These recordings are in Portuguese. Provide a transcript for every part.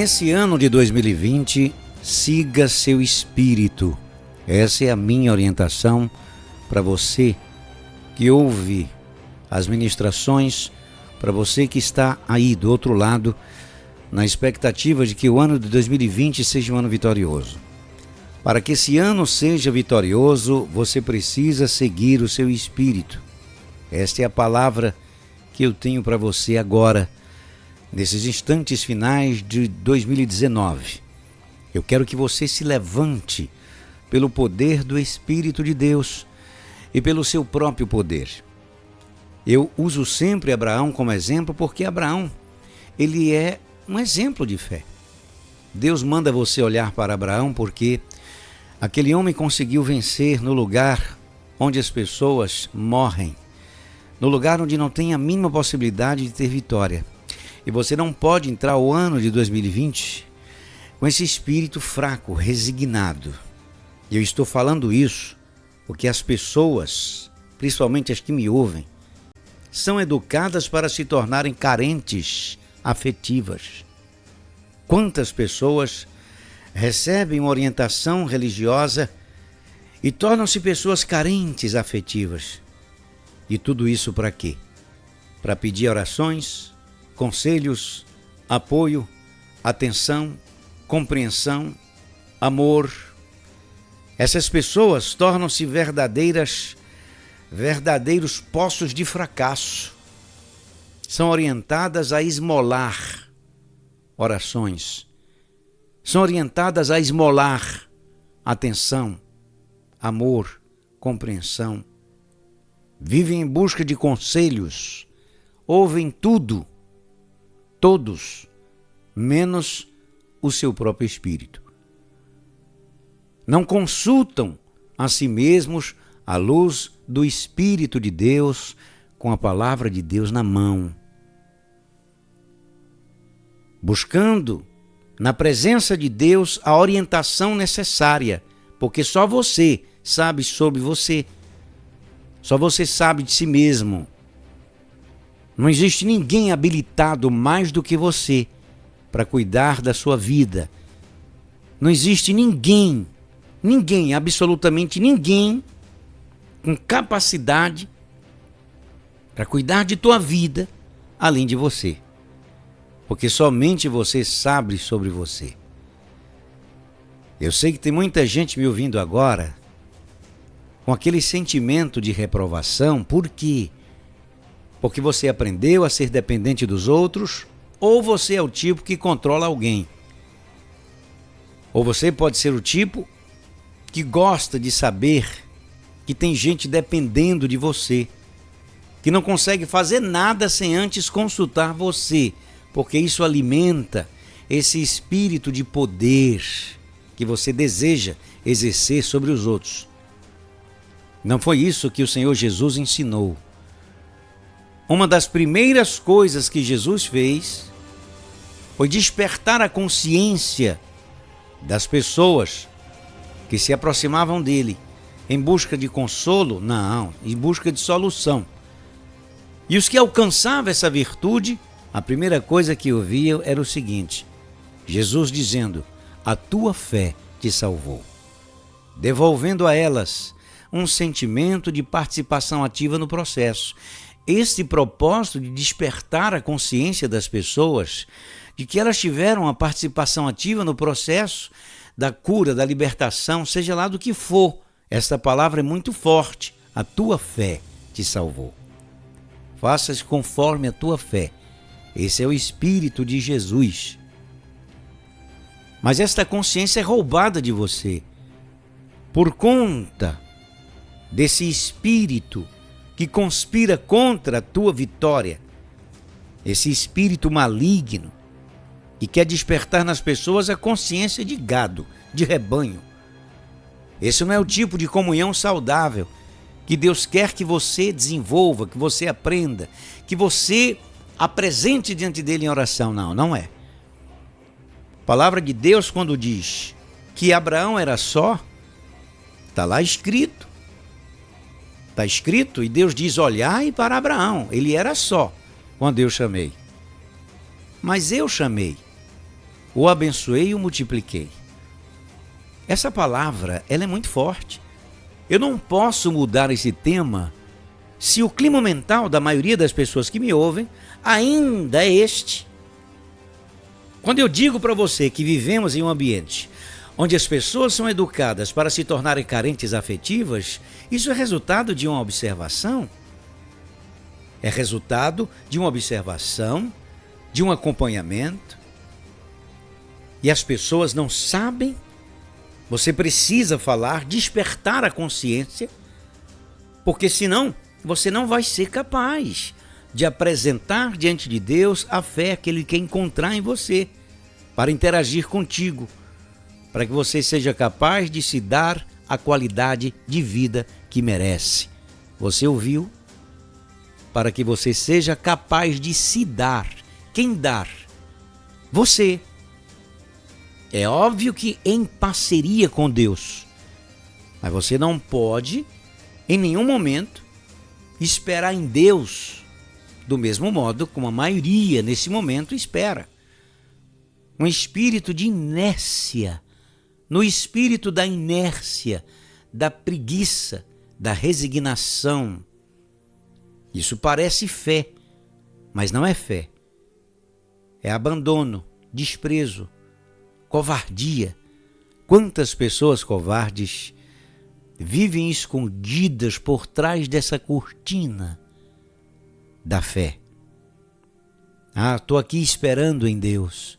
Nesse ano de 2020, siga seu espírito. Essa é a minha orientação para você que ouve as ministrações, para você que está aí do outro lado, na expectativa de que o ano de 2020 seja um ano vitorioso. Para que esse ano seja vitorioso, você precisa seguir o seu espírito. Esta é a palavra que eu tenho para você agora, nesses instantes finais de 2019. Eu quero que você se levante pelo poder do Espírito de Deus e pelo seu próprio poder. Eu uso sempre Abraão como exemplo porque Abraão, ele é um exemplo de fé. Deus manda você olhar para Abraão porque aquele homem conseguiu vencer no lugar onde as pessoas morrem, no lugar onde não tem a mínima possibilidade de ter vitória. E você não pode entrar o ano de 2020 com esse espírito fraco, resignado. E eu estou falando isso porque as pessoas, principalmente as que me ouvem, são educadas para se tornarem carentes afetivas. Quantas pessoas recebem uma orientação religiosa e tornam-se pessoas carentes afetivas? E tudo isso para quê? Para pedir orações, conselhos, apoio, atenção, compreensão, amor. Essas pessoas tornam-se verdadeiros poços de fracasso. São orientadas a esmolar orações. São orientadas a esmolar atenção, amor, compreensão. Vivem em busca de conselhos, ouvem tudo, todos, menos o seu próprio espírito. Não consultam a si mesmos à luz do Espírito de Deus, com a palavra de Deus na mão. Buscando na presença de Deus a orientação necessária, porque só você sabe sobre você. Só você sabe de si mesmo. Não existe ninguém habilitado mais do que você para cuidar da sua vida. Não existe ninguém, absolutamente ninguém, com capacidade para cuidar de tua vida além de você. Porque somente você sabe sobre você. Eu sei que tem muita gente me ouvindo agora com aquele sentimento de reprovação. Por quê? Porque você aprendeu a ser dependente dos outros, ou você é o tipo que controla alguém. Ou você pode ser o tipo que gosta de saber que tem gente dependendo de você, que não consegue fazer nada sem antes consultar você, porque isso alimenta esse espírito de poder que você deseja exercer sobre os outros. Não foi isso que o Senhor Jesus ensinou. Uma das primeiras coisas que Jesus fez foi despertar a consciência das pessoas que se aproximavam dele em busca de consolo, não, em busca de solução. E os que alcançavam essa virtude, a primeira coisa que ouviam era o seguinte: Jesus dizendo: a tua fé te salvou, devolvendo a elas um sentimento de participação ativa no processo. Este propósito de despertar a consciência das pessoas de que elas tiveram uma participação ativa no processo da cura, da libertação, seja lá do que for. Esta palavra é muito forte. A tua fé te salvou. Faças conforme a tua fé. Esse é o Espírito de Jesus. Mas esta consciência é roubada de você por conta desse espírito que conspira contra a tua vitória. Esse espírito maligno que quer despertar nas pessoas a consciência de gado, de rebanho. Esse não é o tipo de comunhão saudável que Deus quer que você desenvolva, que você aprenda, que você apresente diante dele em oração. Não, não é. A palavra de Deus, quando diz que Abraão era só, está lá escrito. Está escrito, e Deus diz: olhai para Abraão, ele era só quando eu chamei. Mas eu chamei. o abençoei e o multipliquei. Essa palavra, ela é muito forte. Eu não posso mudar esse tema se o clima mental da maioria das pessoas que me ouvem ainda é este. Quando eu digo para você que vivemos em um ambiente onde as pessoas são educadas para se tornarem carentes afetivas, isso é resultado de uma observação. É resultado de uma observação, de um acompanhamento. E as pessoas não sabem. Você precisa falar, despertar a consciência, porque senão você não vai ser capaz de apresentar diante de Deus a fé que Ele quer encontrar em você, para interagir contigo, para que você seja capaz de se dar a qualidade de vida que merece. Você ouviu? Para que você seja capaz de se dar. Quem dar? Você. É óbvio que em parceria com Deus, mas você não pode, em nenhum momento, esperar em Deus do mesmo modo como a maioria nesse momento espera. Um espírito de inércia, no espírito da inércia, da preguiça, da resignação. Isso parece fé, mas não é fé. É abandono, desprezo, covardia. Quantas pessoas covardes vivem escondidas por trás dessa cortina da fé. Estou aqui esperando em Deus.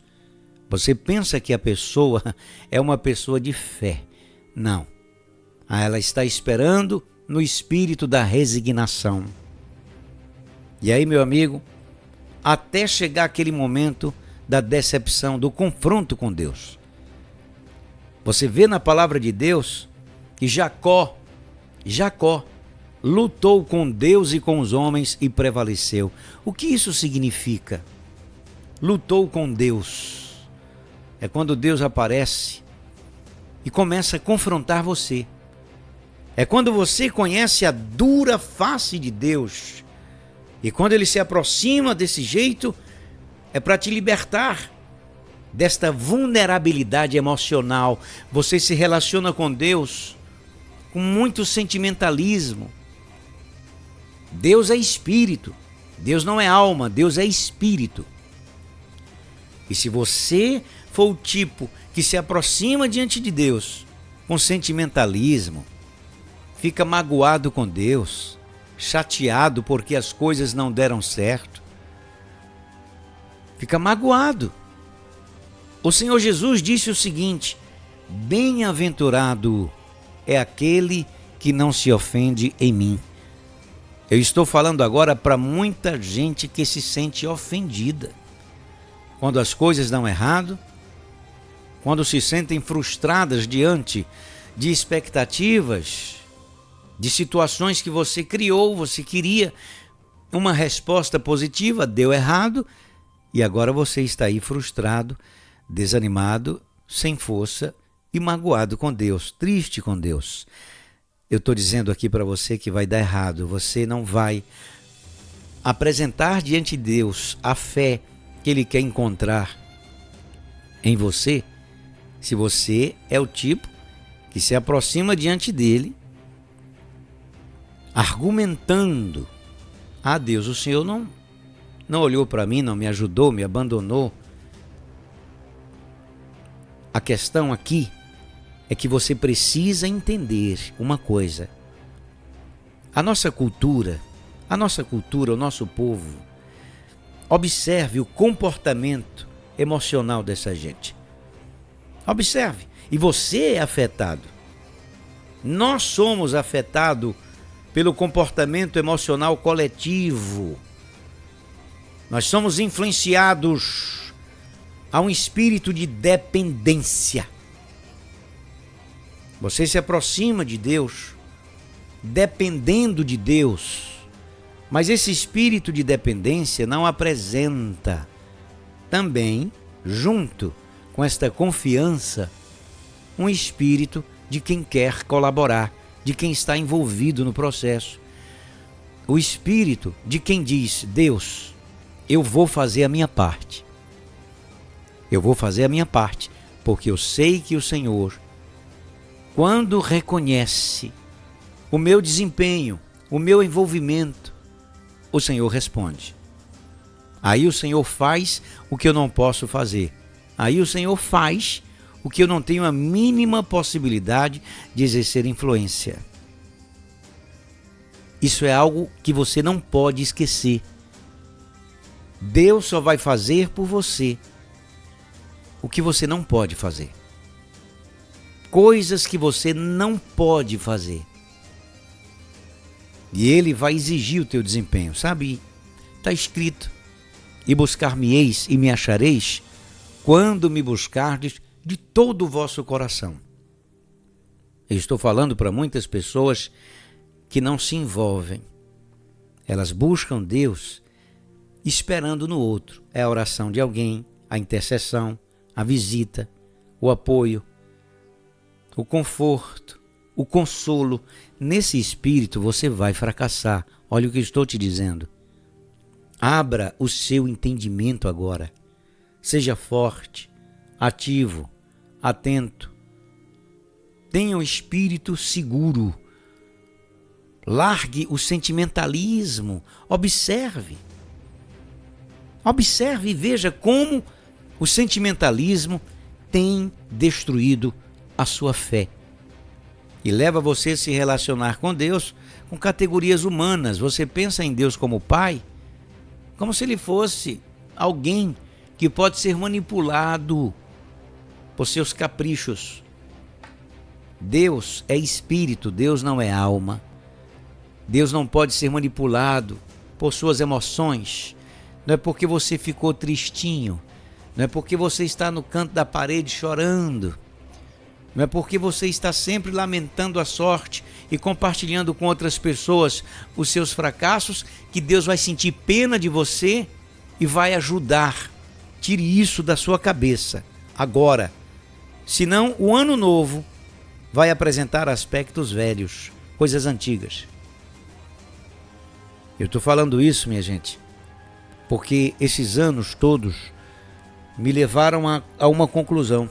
Você pensa que a pessoa é uma pessoa de fé. Não. Ela está esperando no espírito da resignação. E aí, meu amigo, até chegar aquele momento da decepção, do confronto com Deus. Você vê na palavra de Deus que Jacó lutou com Deus e com os homens e prevaleceu. O que isso significa? Lutou com Deus. É quando Deus aparece e começa a confrontar você. É quando você conhece a dura face de Deus. E quando Ele se aproxima desse jeito, é para te libertar desta vulnerabilidade emocional. Você se relaciona com Deus com muito sentimentalismo. Deus é espírito. Deus não é alma, Deus é espírito. E se você for o tipo que se aproxima diante de Deus com sentimentalismo, fica magoado com Deus, chateado porque as coisas não deram certo, fica magoado. O Senhor Jesus disse o seguinte: bem-aventurado é aquele que não se ofende em mim. Eu estou falando agora para muita gente que se sente ofendida quando as coisas dão errado, quando se sentem frustradas diante de expectativas, de situações que você criou, você queria uma resposta positiva, deu errado, e agora você está aí frustrado, desanimado, sem força e magoado com Deus, triste com Deus. Eu estou dizendo aqui para você que vai dar errado. Você não vai apresentar diante de Deus a fé que Ele quer encontrar em você, se você é o tipo que se aproxima diante dEle argumentando: Deus, o Senhor não olhou para mim, não me ajudou, me abandonou. A questão aqui é que você precisa entender uma coisa. A nossa cultura, o nosso povo, observe o comportamento emocional dessa gente. Observe. E você é afetado. Nós somos afetados pelo comportamento emocional coletivo. Nós somos influenciados a um espírito de dependência. Você se aproxima de Deus, dependendo de Deus, mas esse espírito de dependência não apresenta também, junto com esta confiança, um espírito de quem quer colaborar, de quem está envolvido no processo. O espírito de quem diz: Deus, eu vou fazer a minha parte. Eu vou fazer a minha parte, porque eu sei que o Senhor, quando reconhece o meu desempenho, o meu envolvimento, o Senhor responde. Aí o Senhor faz o que eu não posso fazer. Aí o Senhor faz o que eu não tenho a mínima possibilidade de exercer influência. Isso é algo que você não pode esquecer. Deus só vai fazer por você o que você não pode fazer. Coisas que você não pode fazer. E Ele vai exigir o teu desempenho, sabe? Está escrito: e buscar-me-eis e me achareis, quando me buscardes de todo o vosso coração. Eu estou falando para muitas pessoas que não se envolvem. Elas buscam Deus esperando no outro. É a oração de alguém, a intercessão, a visita, o apoio, o conforto, o consolo. Nesse espírito você vai fracassar. Olha o que estou te dizendo. Abra o seu entendimento agora. Seja forte, ativo, atento. Tenha o espírito seguro. Largue o sentimentalismo. Observe e veja como o sentimentalismo tem destruído a sua fé. E leva você a se relacionar com Deus com categorias humanas. Você pensa em Deus como Pai, como se Ele fosse alguém que pode ser manipulado por seus caprichos. Deus é espírito, Deus não é alma. Deus não pode ser manipulado por suas emoções. Não é porque você ficou tristinho, não é porque você está no canto da parede chorando, não é porque você está sempre lamentando a sorte e compartilhando com outras pessoas os seus fracassos, que Deus vai sentir pena de você e vai ajudar. Tire isso da sua cabeça agora, senão o ano novo vai apresentar aspectos velhos, coisas antigas. Eu estou falando isso, minha gente, porque esses anos todos me levaram a uma conclusão,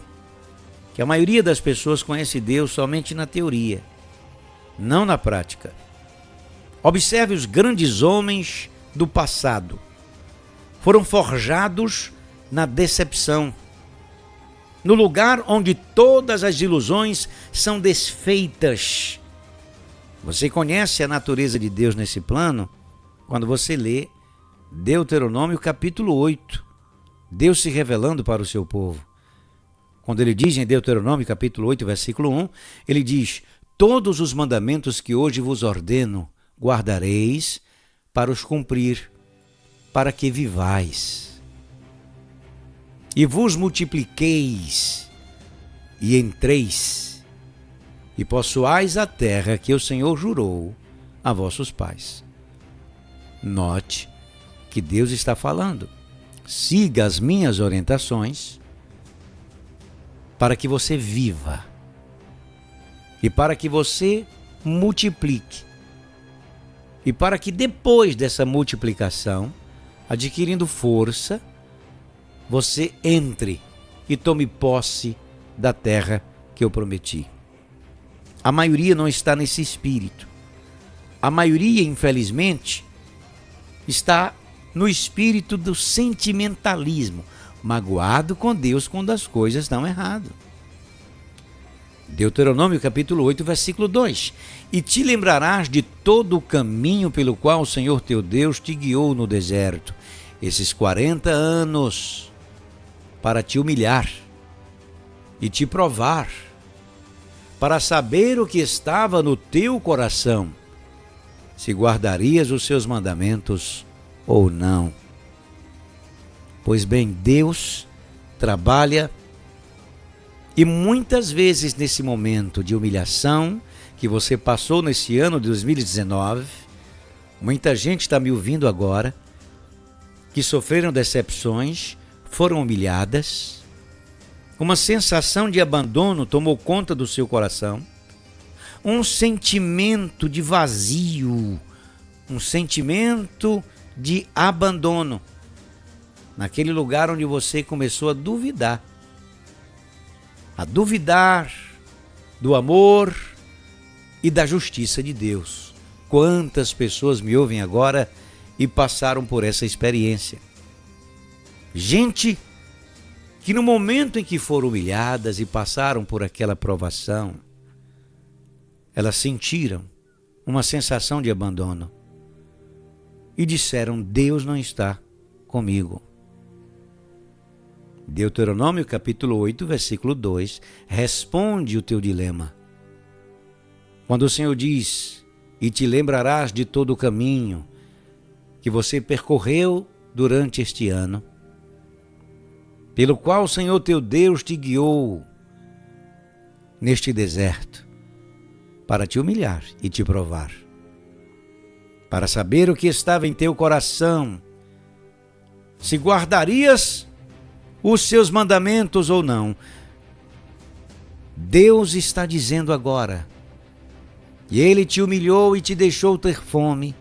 que a maioria das pessoas conhece Deus somente na teoria, não na prática. Observe os grandes homens do passado. Foram forjados na decepção, no lugar onde todas as ilusões são desfeitas. Você conhece a natureza de Deus nesse plano quando você lê Deuteronômio capítulo 8, Deus se revelando para o seu povo. Quando ele diz em Deuteronômio capítulo 8, versículo 1, ele diz: todos os mandamentos que hoje vos ordeno, guardareis para os cumprir, para que vivais. E vos multipliqueis, e entreis, e possuais a terra que o Senhor jurou a vossos pais. Note que Deus está falando. Siga as minhas orientações para que você viva e para que você multiplique e para que depois dessa multiplicação, adquirindo força, você entre e tome posse da terra que eu prometi. A maioria não está nesse espírito. A maioria, infelizmente, está no espírito do sentimentalismo, magoado com Deus quando as coisas estão erradas. Deuteronômio capítulo 8, versículo 2. E te lembrarás de todo o caminho pelo qual o Senhor teu Deus te guiou no deserto, esses 40 anos, para te humilhar e te provar, para saber o que estava no teu coração, se guardarias os seus mandamentos ou não. Pois bem, Deus trabalha e muitas vezes nesse momento de humilhação que você passou nesse ano de 2019, muita gente está me ouvindo agora, que sofreram decepções, foram humilhadas, uma sensação de abandono tomou conta do seu coração, um sentimento de vazio, um sentimento de abandono. naquele lugar onde você começou a duvidar do amor e da justiça de Deus. Quantas pessoas me ouvem agora e passaram por essa experiência? Gente que no momento em que foram humilhadas e passaram por aquela provação, elas sentiram uma sensação de abandono e disseram: Deus não está comigo. Deuteronômio capítulo 8, versículo 2, responde o teu dilema. Quando o Senhor diz: e te lembrarás de todo o caminho que você percorreu durante este ano, pelo qual o Senhor teu Deus te guiou neste deserto, para te humilhar e te provar, para saber o que estava em teu coração, se guardarias os seus mandamentos ou não. Deus está dizendo agora: e Ele te humilhou e te deixou ter fome,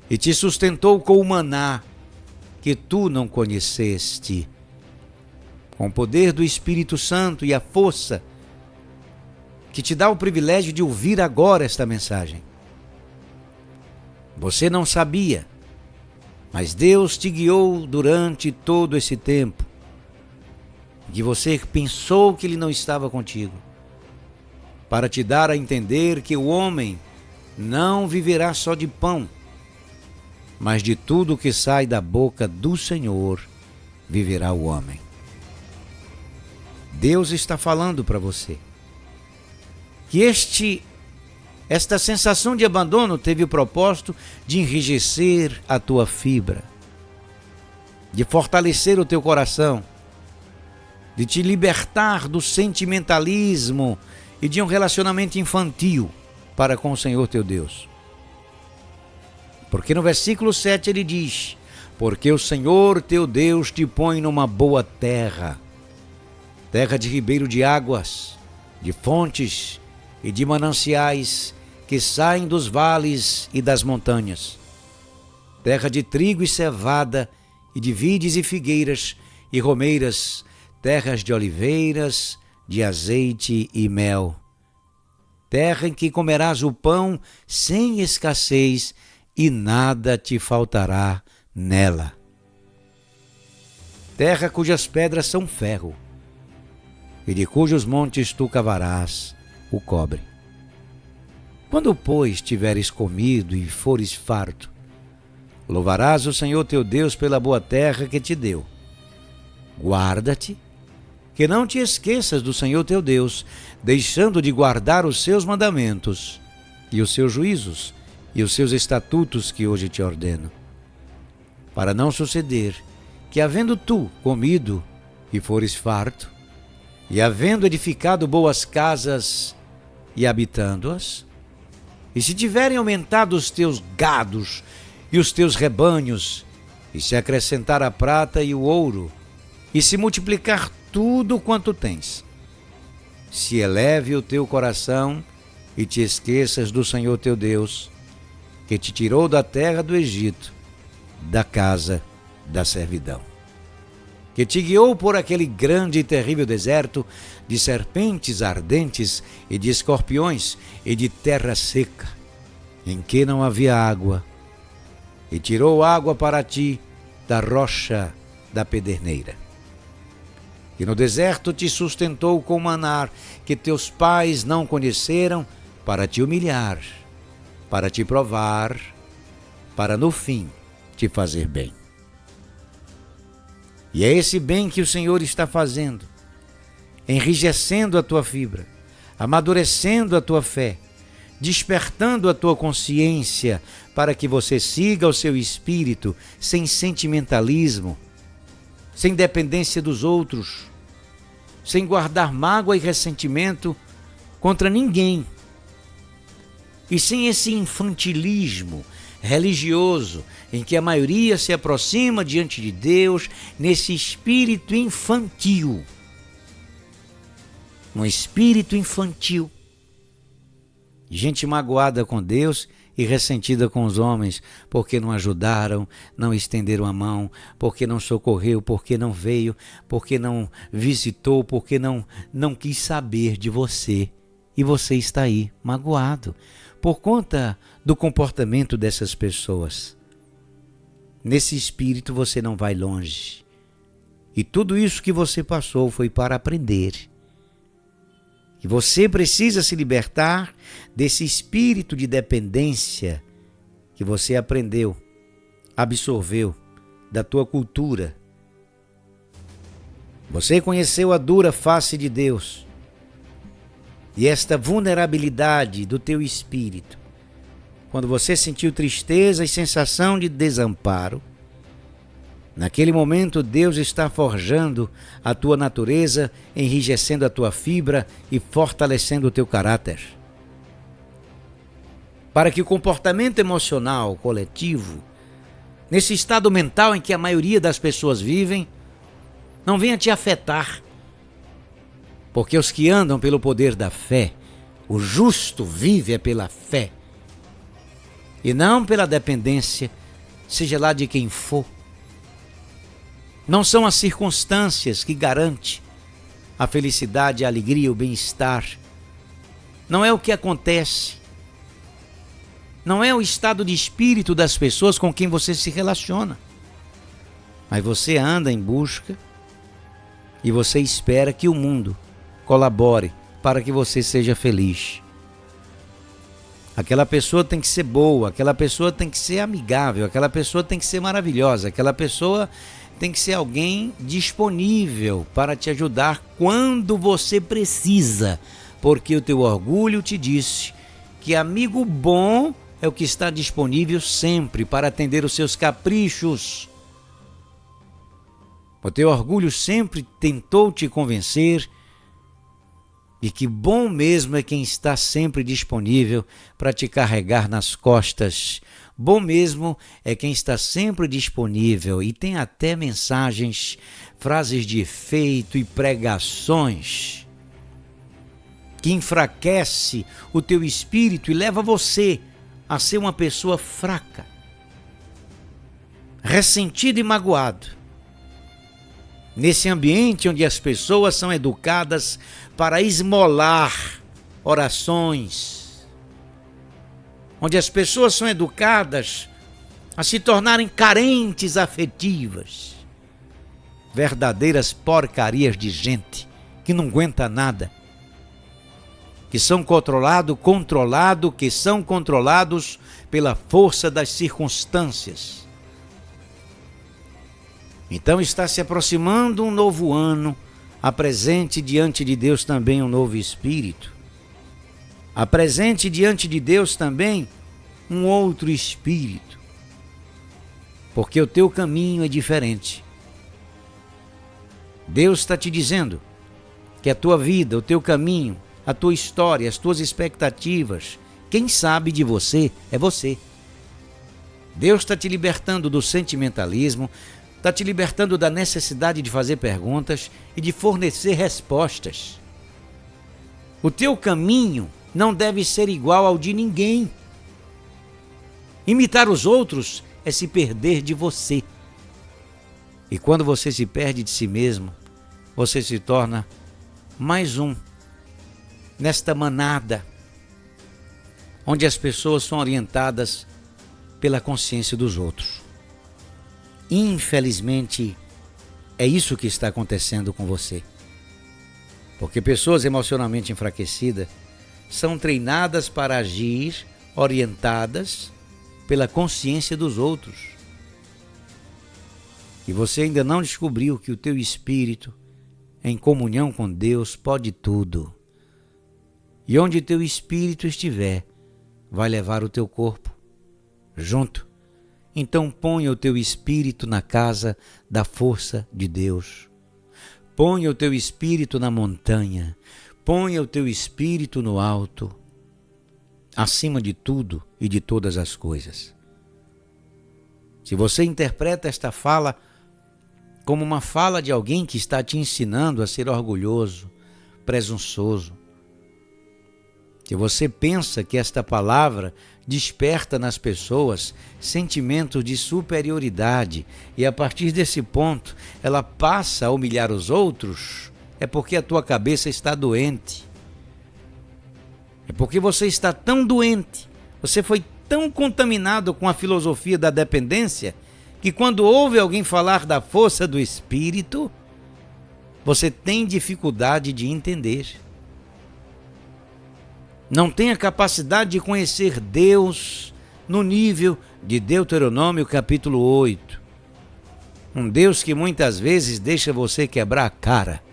e te sustentou com o maná que tu não conheceste, com o poder do Espírito Santo e a força que te dá o privilégio de ouvir agora esta mensagem. Você não sabia, mas Deus te guiou durante todo esse tempo, que você pensou que Ele não estava contigo, para te dar a entender que o homem não viverá só de pão, mas de tudo que sai da boca do Senhor viverá o homem. Deus está falando para você que esta sensação de abandono teve o propósito de enrijecer a tua fibra, de fortalecer o teu coração, de te libertar do sentimentalismo e de um relacionamento infantil para com o Senhor teu Deus. Porque no versículo 7 ele diz: porque o Senhor teu Deus te põe numa boa terra, terra de ribeiro de águas, de fontes e de mananciais que saem dos vales e das montanhas, terra de trigo e cevada, e de vides e figueiras e romeiras, terras de oliveiras, de azeite e mel, terra em que comerás o pão sem escassez e nada te faltará nela, terra cujas pedras são ferro, e de cujos montes tu cavarás o cobre. Quando, pois, tiveres comido e fores farto, louvarás o Senhor teu Deus pela boa terra que te deu. Guarda-te, que não te esqueças do Senhor teu Deus, deixando de guardar os seus mandamentos e os seus juízos e os seus estatutos que hoje te ordeno, para não suceder que, havendo tu comido e fores farto, e havendo edificado boas casas e habitando-as, e se tiverem aumentado os teus gados e os teus rebanhos, e se acrescentar a prata e o ouro, e se multiplicar tudo quanto tens, se eleve o teu coração e te esqueças do Senhor teu Deus, que te tirou da terra do Egito, da casa da servidão, que te guiou por aquele grande e terrível deserto de serpentes ardentes e de escorpiões e de terra seca, em que não havia água, e tirou água para ti da rocha da pederneira. E no deserto te sustentou com maná que teus pais não conheceram, para te humilhar, para te provar, para no fim te fazer bem. E é esse bem que o Senhor está fazendo, enrijecendo a tua fibra, amadurecendo a tua fé, despertando a tua consciência para que você siga o seu espírito sem sentimentalismo, sem dependência dos outros, sem guardar mágoa e ressentimento contra ninguém, e sem esse infantilismo religioso em que a maioria se aproxima diante de Deus nesse espírito infantil. Um espírito infantil. Gente magoada com Deus e ressentida com os homens, porque não ajudaram, não estenderam a mão, porque não socorreu, porque não veio, porque não visitou, porque não quis saber de você. E você está aí, magoado, por conta do comportamento dessas pessoas. Nesse espírito você não vai longe. E tudo isso que você passou foi para aprender. E você precisa se libertar desse espírito de dependência que você aprendeu, absorveu da tua cultura. Você conheceu a dura face de Deus e esta vulnerabilidade do teu espírito. Quando você sentiu tristeza e sensação de desamparo, naquele momento Deus está forjando a tua natureza, enrijecendo a tua fibra e fortalecendo o teu caráter. Para que o comportamento emocional coletivo, nesse estado mental em que a maioria das pessoas vivem, não venha te afetar. Porque os que andam pelo poder da fé, o justo vive pela fé, e não pela dependência, seja lá de quem for. Não são as circunstâncias que garantem a felicidade, a alegria, o bem-estar. Não é o que acontece. Não é o estado de espírito das pessoas com quem você se relaciona. Mas você anda em busca e você espera que o mundo colabore para que você seja feliz. Aquela pessoa tem que ser boa, aquela pessoa tem que ser amigável, aquela pessoa tem que ser maravilhosa, aquela pessoa tem que ser alguém disponível para te ajudar quando você precisa, porque o teu orgulho te disse que amigo bom é o que está disponível sempre para atender os seus caprichos. O teu orgulho sempre tentou te convencer de que bom mesmo é quem está sempre disponível para te carregar nas costas. Bom mesmo é quem está sempre disponível e tem até mensagens, frases de efeito e pregações que enfraquece o teu espírito e leva você a ser uma pessoa fraca, ressentido e magoado. Nesse ambiente onde as pessoas são educadas para esmolar orações, onde as pessoas são educadas a se tornarem carentes afetivas, verdadeiras porcarias de gente que não aguenta nada, que são controlados pela força das circunstâncias. Então está se aproximando um novo ano, apresente diante de Deus também um novo espírito. Apresente diante de Deus também um outro espírito, porque o teu caminho é diferente. Deus está te dizendo que a tua vida, o teu caminho, a tua história, as tuas expectativas, quem sabe de você é você. Deus está te libertando do sentimentalismo, está te libertando da necessidade de fazer perguntas e de fornecer respostas. O teu caminho não deve ser igual ao de ninguém. Imitar os outros é se perder de você. E quando você se perde de si mesmo, você se torna mais um nesta manada, onde as pessoas são orientadas pela consciência dos outros. Infelizmente, é isso que está acontecendo com você. Porque pessoas emocionalmente enfraquecidas são treinadas para agir orientadas pela consciência dos outros. E você ainda não descobriu que o teu espírito, em comunhão com Deus, pode tudo. E onde teu espírito estiver, vai levar o teu corpo junto. Então ponha o teu espírito na casa da força de Deus. Ponha o teu espírito na montanha. Ponha o teu espírito no alto, acima de tudo e de todas as coisas. Se você interpreta esta fala como uma fala de alguém que está te ensinando a ser orgulhoso, presunçoso, Se você pensa que esta palavra desperta nas pessoas sentimentos de superioridade e a partir desse ponto ela passa a humilhar os outros, é porque a tua cabeça está doente. É porque você está tão doente, você foi tão contaminado com a filosofia da dependência, que quando ouve alguém falar da força do Espírito, você tem dificuldade de entender. Não tem a capacidade de conhecer Deus no nível de Deuteronômio capítulo 8. Um Deus que muitas vezes deixa você quebrar a cara.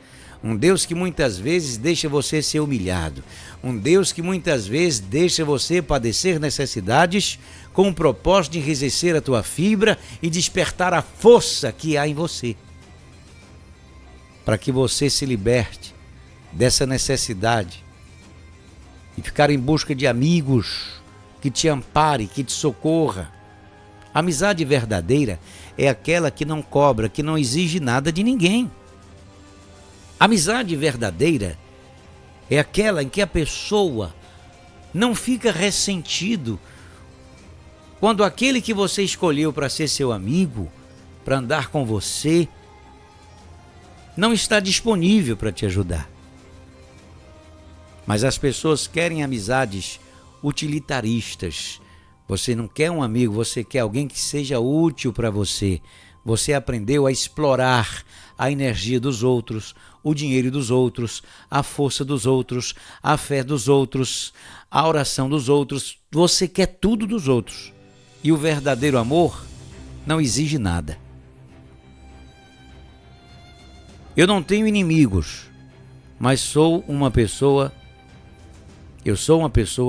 Um Deus que muitas vezes deixa você ser humilhado. Um Deus que muitas vezes deixa você padecer necessidades com o propósito de enriquecer a tua fibra e despertar a força que há em você. Para que você se liberte dessa necessidade e ficar em busca de amigos que te ampare, que te socorra. A amizade verdadeira é aquela que não cobra, que não exige nada de ninguém. A amizade verdadeira é aquela em que a pessoa não fica ressentido quando aquele que você escolheu para ser seu amigo, para andar com você, não está disponível para te ajudar. Mas as pessoas querem amizades utilitaristas. Você não quer um amigo, você quer alguém que seja útil para você. Você aprendeu a explorar a energia dos outros, o dinheiro dos outros, a força dos outros, a fé dos outros, a oração dos outros. Você quer tudo dos outros. E o verdadeiro amor não exige nada. Eu não tenho inimigos, mas sou uma pessoa.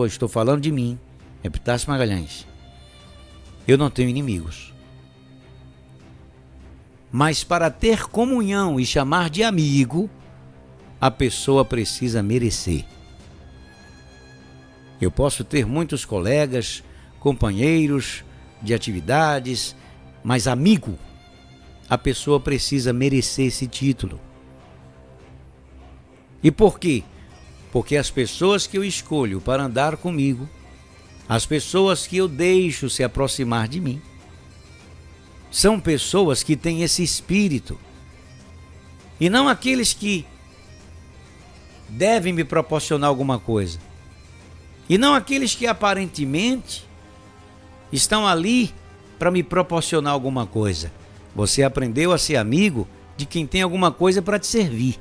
Estou falando de mim, Epitácio Magalhães. Eu não tenho inimigos. Mas para ter comunhão e chamar de amigo, a pessoa precisa merecer. Eu posso ter muitos colegas, companheiros de atividades, mas amigo, a pessoa precisa merecer esse título. E por quê? Porque as pessoas que eu escolho para andar comigo, as pessoas que eu deixo se aproximar de mim, são pessoas que têm esse espírito. E não aqueles que devem me proporcionar alguma coisa. E não aqueles que aparentemente estão ali para me proporcionar alguma coisa. Você aprendeu a ser amigo de quem tem alguma coisa para te servir.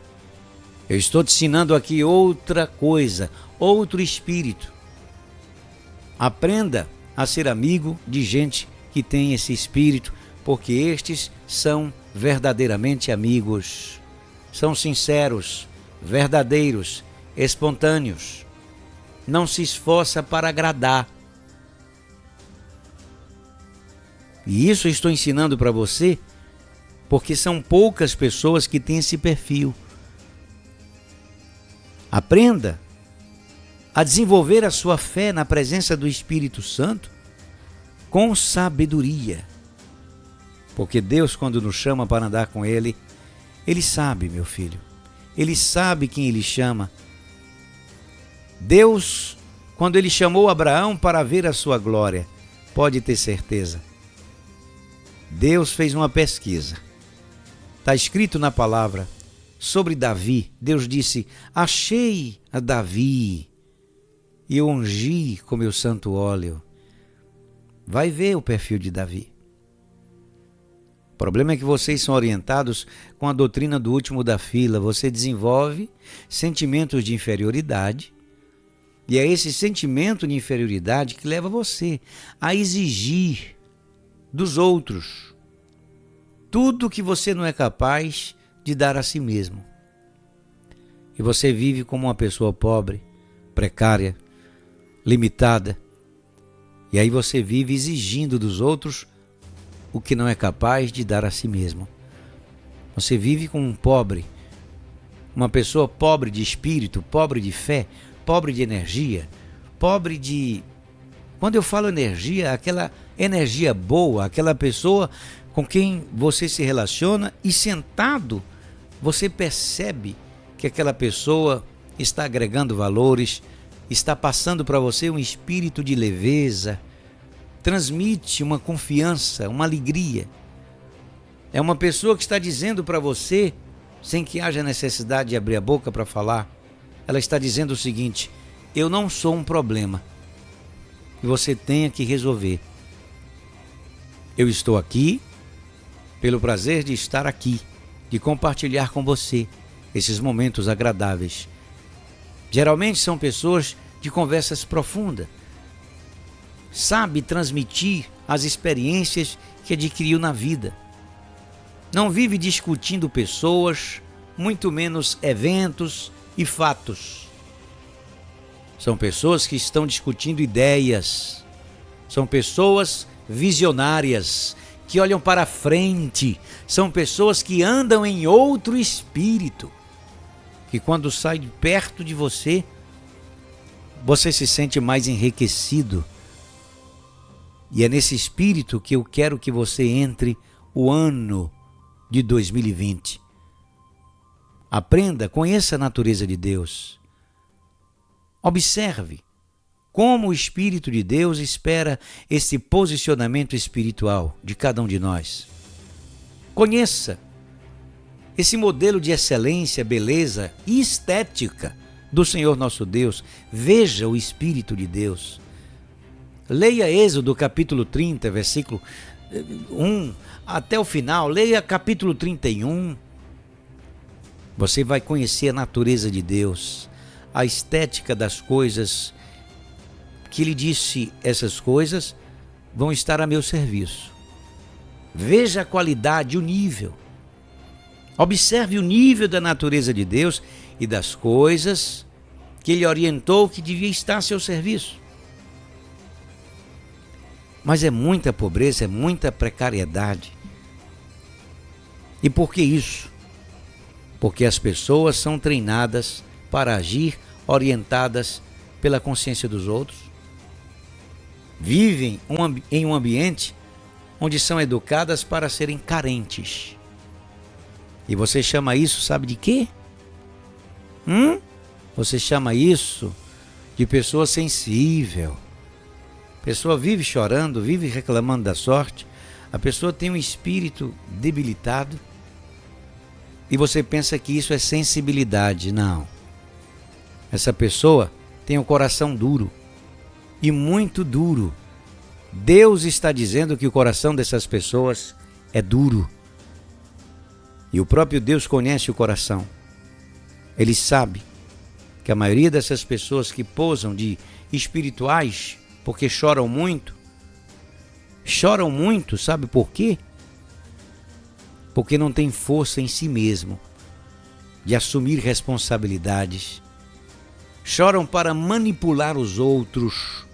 Eu estou te ensinando aqui outra coisa, outro espírito. Aprenda a ser amigo de gente que tem esse espírito, porque estes são verdadeiramente amigos. São sinceros, verdadeiros, espontâneos. Não se esforça para agradar. E isso eu estou ensinando para você, porque são poucas pessoas que têm esse perfil. Aprenda a desenvolver a sua fé na presença do Espírito Santo com sabedoria. Porque Deus, quando nos chama para andar com Ele, Ele sabe, meu filho. Ele sabe quem Ele chama. Deus, quando Ele chamou Abraão para ver a sua glória, pode ter certeza. Deus fez uma pesquisa. Está escrito na palavra sobre Davi. Deus disse: achei a Davi e o ungi com meu santo óleo. Vai ver o perfil de Davi. O problema é que vocês são orientados com a doutrina do último da fila. Você desenvolve sentimentos de inferioridade. E é esse sentimento de inferioridade que leva você a exigir dos outros tudo que você não é capaz de dar a si mesmo. E você vive como uma pessoa pobre, precária, limitada. E aí você vive exigindo dos outros o que não é capaz de dar a si mesmo. Você vive como um pobre, uma pessoa pobre de espírito, pobre de fé, pobre de energia, pobre de... Quando eu falo energia, aquela energia boa, aquela pessoa com quem você se relaciona e sentado você percebe que aquela pessoa está agregando valores, está passando para você um espírito de leveza, transmite uma confiança, uma alegria. É uma pessoa que está dizendo para você, sem que haja necessidade de abrir a boca para falar, ela está dizendo o seguinte: eu não sou um problema que você tenha que resolver. Eu estou aqui pelo prazer de estar aqui, de compartilhar com você esses momentos agradáveis. Geralmente são pessoas de conversas profundas, sabe transmitir as experiências que adquiriu na vida. Não vive discutindo pessoas, muito menos eventos e fatos. São pessoas que estão discutindo ideias, são pessoas visionárias, que olham para frente, são pessoas que andam em outro espírito, que quando sai de perto de você, você se sente mais enriquecido. E é nesse espírito que eu quero que você entre o ano de 2020. Aprenda, conheça a natureza de Deus. Observe como o Espírito de Deus espera esse posicionamento espiritual de cada um de nós. Conheça esse modelo de excelência, beleza e estética do Senhor nosso Deus. Veja o Espírito de Deus. Leia Êxodo capítulo 30, versículo 1 até o final. Leia capítulo 31. Você vai conhecer a natureza de Deus, a estética das coisas que Ele disse: essas coisas vão estar a meu serviço. Veja a qualidade, o nível. Observe o nível da natureza de Deus e das coisas que Ele orientou que devia estar a seu serviço. Mas é muita pobreza, é muita precariedade. E por que isso? Porque as pessoas são treinadas para agir orientadas pela consciência dos outros. Vivem em um ambiente onde são educadas para serem carentes. E você chama isso, sabe de quê? Você chama isso de pessoa sensível. A pessoa vive chorando, vive reclamando da sorte. A pessoa tem um espírito debilitado. E você pensa que isso é sensibilidade. Não. Essa pessoa tem o coração duro. E muito duro. Deus está dizendo que o coração dessas pessoas é duro. E o próprio Deus conhece o coração. Ele sabe que a maioria dessas pessoas que posam de espirituais, porque choram muito, sabe por quê? Porque não tem força em si mesmo de assumir responsabilidades. Choram para manipular os outros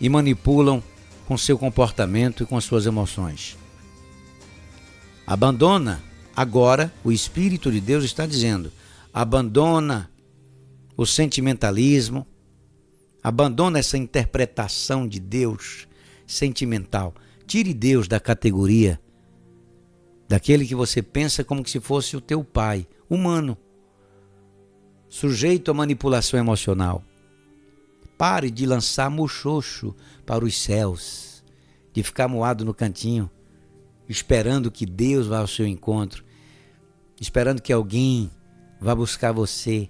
e manipulam com seu comportamento e com suas emoções. Abandona agora, o Espírito de Deus está dizendo, abandona o sentimentalismo, abandona essa interpretação de Deus sentimental. Tire Deus da categoria daquele que você pensa como se fosse o teu pai, humano, sujeito à manipulação emocional. Pare de lançar muxoxo para os céus, de ficar moado no cantinho, esperando que Deus vá ao seu encontro, esperando que alguém vá buscar você,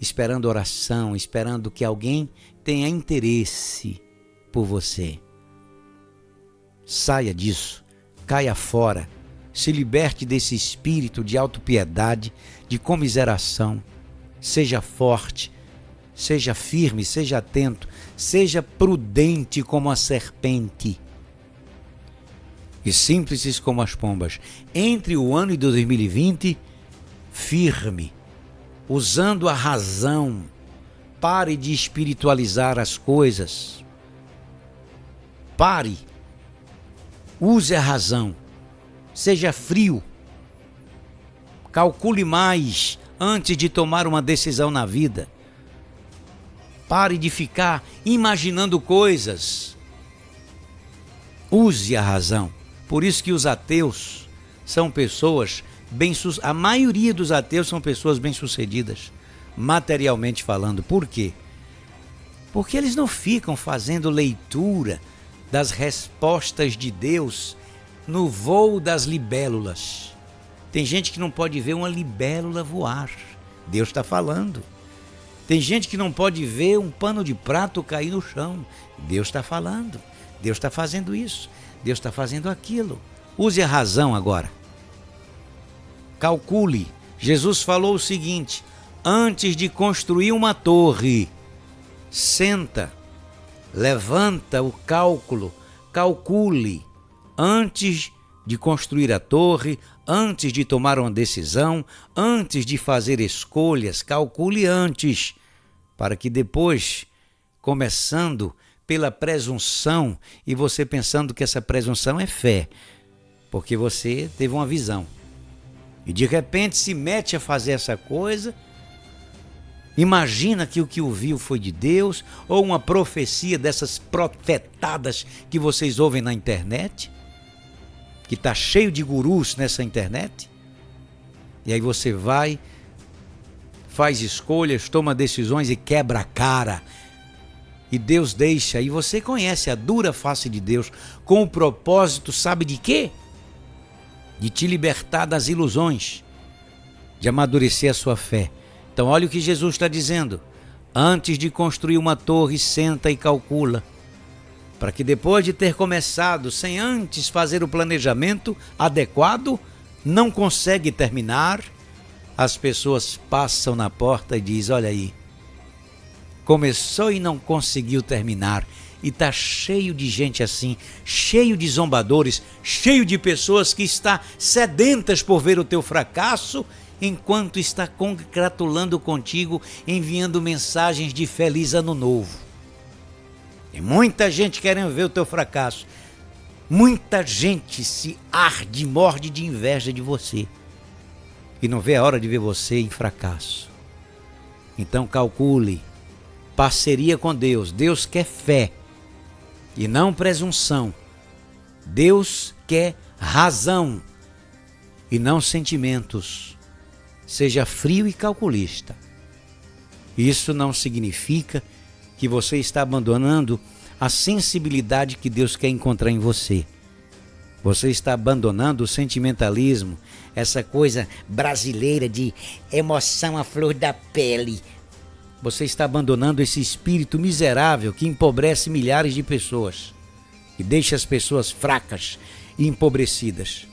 esperando oração, esperando que alguém tenha interesse por você. Saia disso, caia fora, se liberte desse espírito de autopiedade, de comiseração. Seja forte, seja firme, seja atento, seja prudente como a serpente e simples como as pombas. Entre o ano de 2020, firme, usando a razão. Pare de espiritualizar as coisas. Pare. Use a razão. Seja frio. Calcule mais antes de tomar uma decisão na vida. Pare de ficar imaginando coisas. Use a razão. Por isso que os ateus são pessoas a maioria dos ateus são pessoas bem-sucedidas. materialmente falando. Por quê? Porque eles não ficam fazendo leitura das respostas de Deus no voo das libélulas. Tem gente que não pode ver uma libélula voar. Deus está falando. Tem gente que não pode ver um pano de prato cair no chão. Deus está falando. Deus está fazendo isso. Deus está fazendo aquilo. Use a razão agora. Calcule. Jesus falou o seguinte: antes de construir uma torre, senta, levanta o cálculo, calcule. Antes de construir a torre, antes de tomar uma decisão, antes de fazer escolhas, calcule antes, para que depois, começando pela presunção, e você pensando que essa presunção é fé, porque você teve uma visão, e de repente se mete a fazer essa coisa, imagina que o que ouviu foi de Deus, ou uma profecia dessas profetadas que vocês ouvem na internet, que está cheio de gurus nessa internet, e aí você vai, faz escolhas, toma decisões e quebra a cara, e Deus deixa, e você conhece a dura face de Deus, com o propósito, sabe de quê? De te libertar das ilusões, de amadurecer a sua fé. Então olha o que Jesus está dizendo: antes de construir uma torre, senta e calcula, para que depois de ter começado, sem antes fazer o planejamento adequado, não consegue terminar, as pessoas passam na porta e dizem: olha aí, começou e não conseguiu terminar. E está cheio de gente assim, cheio de zombadores, cheio de pessoas que estão sedentas por ver o teu fracasso, enquanto está congratulando contigo, enviando mensagens de feliz ano novo. Tem muita gente querendo ver o teu fracasso. Muita gente se arde, morde de inveja de você. E não vê a hora de ver você em fracasso. Então calcule. Parceria com Deus. Deus quer fé e não presunção. Deus quer razão e não sentimentos. Seja frio e calculista. Isso não significa que você está abandonando a sensibilidade que Deus quer encontrar em você. Você está abandonando o sentimentalismo, essa coisa brasileira de emoção à flor da pele. Você está abandonando esse espírito miserável que empobrece milhares de pessoas e deixa as pessoas fracas e empobrecidas.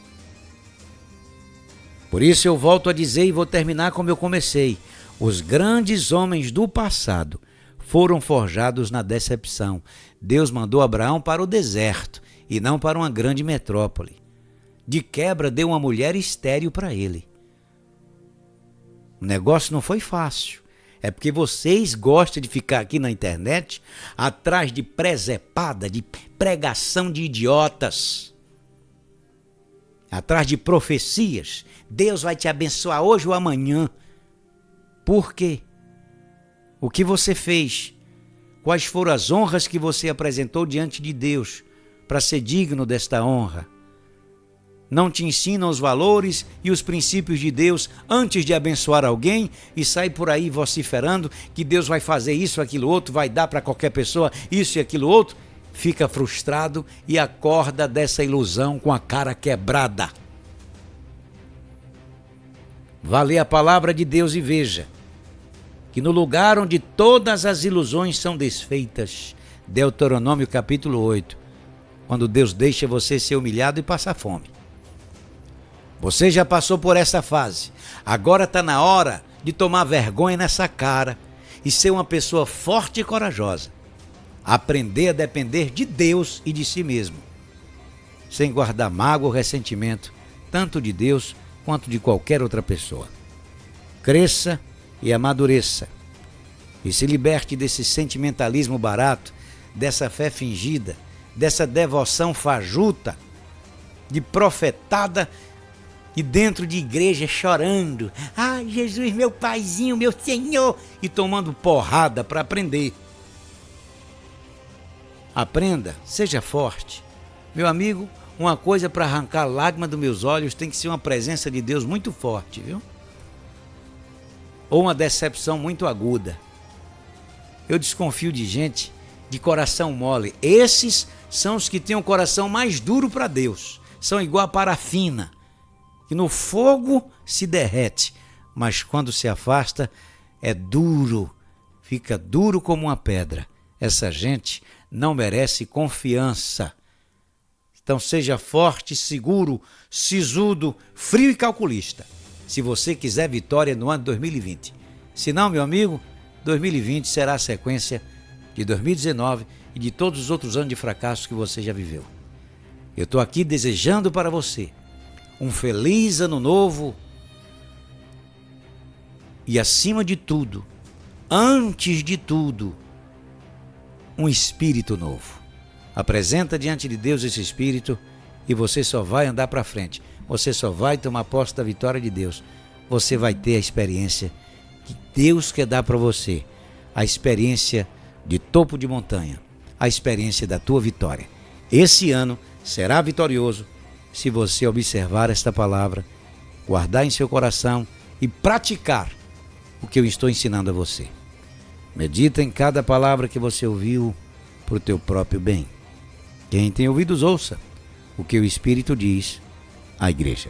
Por isso eu volto a dizer e vou terminar como eu comecei: os grandes homens do passado foram forjados na decepção. Deus mandou Abraão para o deserto e não para uma grande metrópole. De quebra deu uma mulher estéril para ele. O negócio não foi fácil. É porque vocês gostam de ficar aqui na internet atrás de presepada, de pregação de idiotas, atrás de profecias. Deus vai te abençoar hoje ou amanhã. Por quê? O que você fez? Quais foram as honras que você apresentou diante de Deus para ser digno desta honra? Não te ensinam os valores e os princípios de Deus antes de abençoar alguém e sai por aí vociferando que Deus vai fazer isso, aquilo, outro, vai dar para qualquer pessoa isso e aquilo, outro. Fica frustrado e acorda dessa ilusão com a cara quebrada. Vá ler a palavra de Deus e veja que no lugar onde todas as ilusões são desfeitas, Deuteronômio capítulo 8, quando Deus deixa você ser humilhado e passar fome. Você já passou por essa fase. Agora está na hora de tomar vergonha nessa cara e ser uma pessoa forte e corajosa. Aprender a depender de Deus e de si mesmo, sem guardar mágoa ou ressentimento, tanto de Deus quanto de qualquer outra pessoa. Cresça e amadureça. E se liberte desse sentimentalismo barato, dessa fé fingida, dessa devoção fajuta, de profetada e dentro de igreja chorando. Ai, Jesus, meu paizinho, meu Senhor, e tomando porrada para aprender. Aprenda, seja forte. Meu amigo, uma coisa para arrancar lágrima dos meus olhos tem que ser uma presença de Deus muito forte, viu? ou uma decepção muito aguda. Eu desconfio de gente de coração mole. Esses são os que têm o coração mais duro para Deus. São igual a parafina, que no fogo se derrete, mas quando se afasta é duro, fica duro como uma pedra. Essa gente não merece confiança. Então seja forte, seguro, sisudo, frio e calculista, se você quiser vitória no ano de 2020. Se não, meu amigo, 2020 será a sequência de 2019 e de todos os outros anos de fracasso que você já viveu. Eu estou aqui desejando para você um feliz ano novo e, acima de tudo, antes de tudo, um espírito novo. Apresenta diante de Deus esse espírito e você só vai andar para frente. Você só vai tomar posse da vitória de Deus. Você vai ter a experiência que Deus quer dar para você. A experiência de topo de montanha. A experiência da tua vitória. Esse ano será vitorioso se você observar esta palavra, guardar em seu coração e praticar o que eu estou ensinando a você. Medita em cada palavra que você ouviu para o teu próprio bem. Quem tem ouvidos, ouça o que o Espírito diz à igreja.